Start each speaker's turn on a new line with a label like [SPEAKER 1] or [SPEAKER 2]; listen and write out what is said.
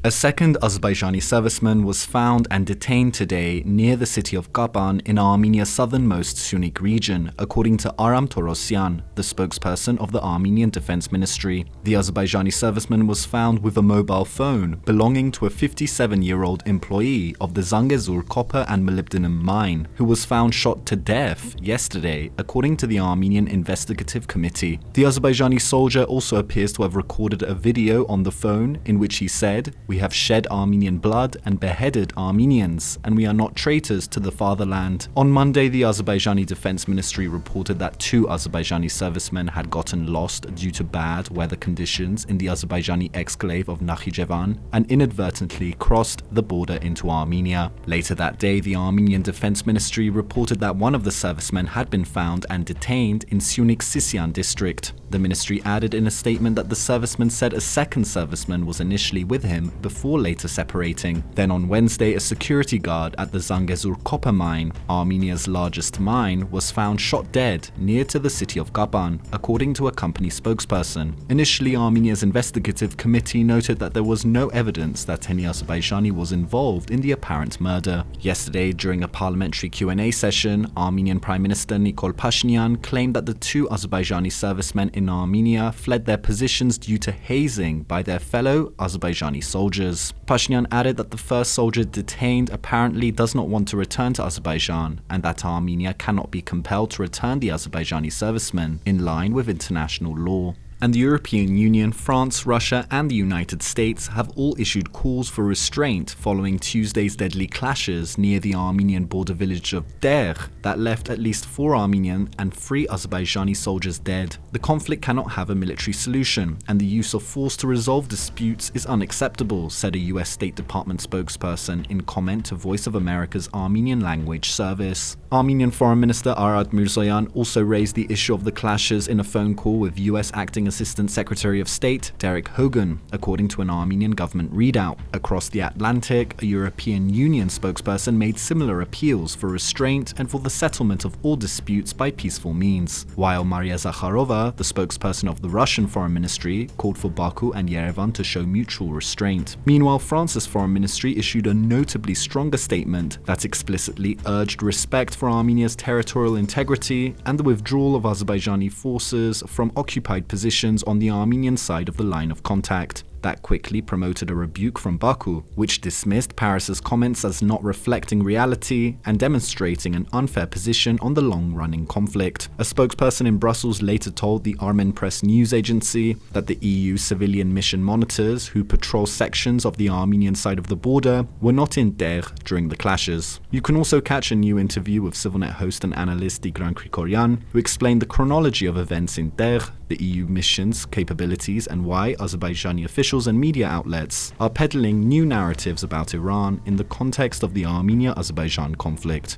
[SPEAKER 1] A second Azerbaijani serviceman was found and detained today near the city of Kapan in Armenia's southernmost Syunik region, according to Aram Torosyan, the spokesperson of the Armenian Defense Ministry. The Azerbaijani serviceman was found with a mobile phone belonging to a 57-year-old employee of the Zangezur copper and molybdenum mine, who was found shot to death yesterday, according to the Armenian Investigative Committee. The Azerbaijani soldier also appears to have recorded a video on the phone in which he said, "We have shed Armenian blood and beheaded Armenians, and we are not traitors to the fatherland." On Monday, the Azerbaijani Defense Ministry reported that 2 Azerbaijani servicemen had gotten lost due to bad weather conditions in the Azerbaijani exclave of Nakhichevan and inadvertently crossed the border into Armenia. Later that day, the Armenian Defense Ministry reported that one of the servicemen had been found and detained in Syunik Sisyan district. The ministry added in a statement that the serviceman said a second serviceman was initially with him before later separating. Then on Wednesday, a security guard at the Zangezur copper mine, Armenia's largest mine, was found shot dead near to the city of Kapan, according to a company spokesperson. Initially, Armenia's investigative committee noted that there was no evidence that any Azerbaijani was involved in the apparent murder. Yesterday, during a parliamentary Q&A session, Armenian Prime Minister Nikol Pashinyan claimed that the 2 Azerbaijani servicemen in Armenia fled their positions due to hazing by their fellow Azerbaijani soldiers. Pashinyan added that the first soldier detained apparently does not want to return to Azerbaijan and that Armenia cannot be compelled to return the Azerbaijani servicemen in line with international law. And the European Union, France, Russia and the United States have all issued calls for restraint following Tuesday's deadly clashes near the Armenian border village of Tegh that left at least 4 Armenian and 3 Azerbaijani soldiers dead. The conflict cannot have a military solution, and the use of force to resolve disputes is unacceptable, said a US State Department spokesperson in comment to Voice of America's Armenian language service. Armenian Foreign Minister Arad Mirzoyan also raised the issue of the clashes in a phone call with US Acting Assistant Secretary of State Derek Hogan, according to an Armenian government readout. Across the Atlantic, a European Union spokesperson made similar appeals for restraint and for the settlement of all disputes by peaceful means, while Maria Zakharova, the spokesperson of the Russian Foreign Ministry, called for Baku and Yerevan to show mutual restraint. Meanwhile, France's Foreign Ministry issued a notably stronger statement that explicitly urged respect for Armenia's territorial integrity and the withdrawal of Azerbaijani forces from occupied positions on the Armenian side of the line of contact. That quickly promoted a rebuke from Baku, which dismissed Paris's comments as not reflecting reality and demonstrating an unfair position on the long-running conflict. A spokesperson in Brussels later told the Armen Press news agency that the EU civilian mission monitors who patrol sections of the Armenian side of the border were not in Tegh during the clashes. You can also catch a new interview with CivilNet host and analyst Tigran Krikorian, who explained the chronology of events in Tegh, the EU mission's capabilities, and why Azerbaijani officials and media outlets are peddling new narratives about Iran in the context of the Armenia-Azerbaijan conflict.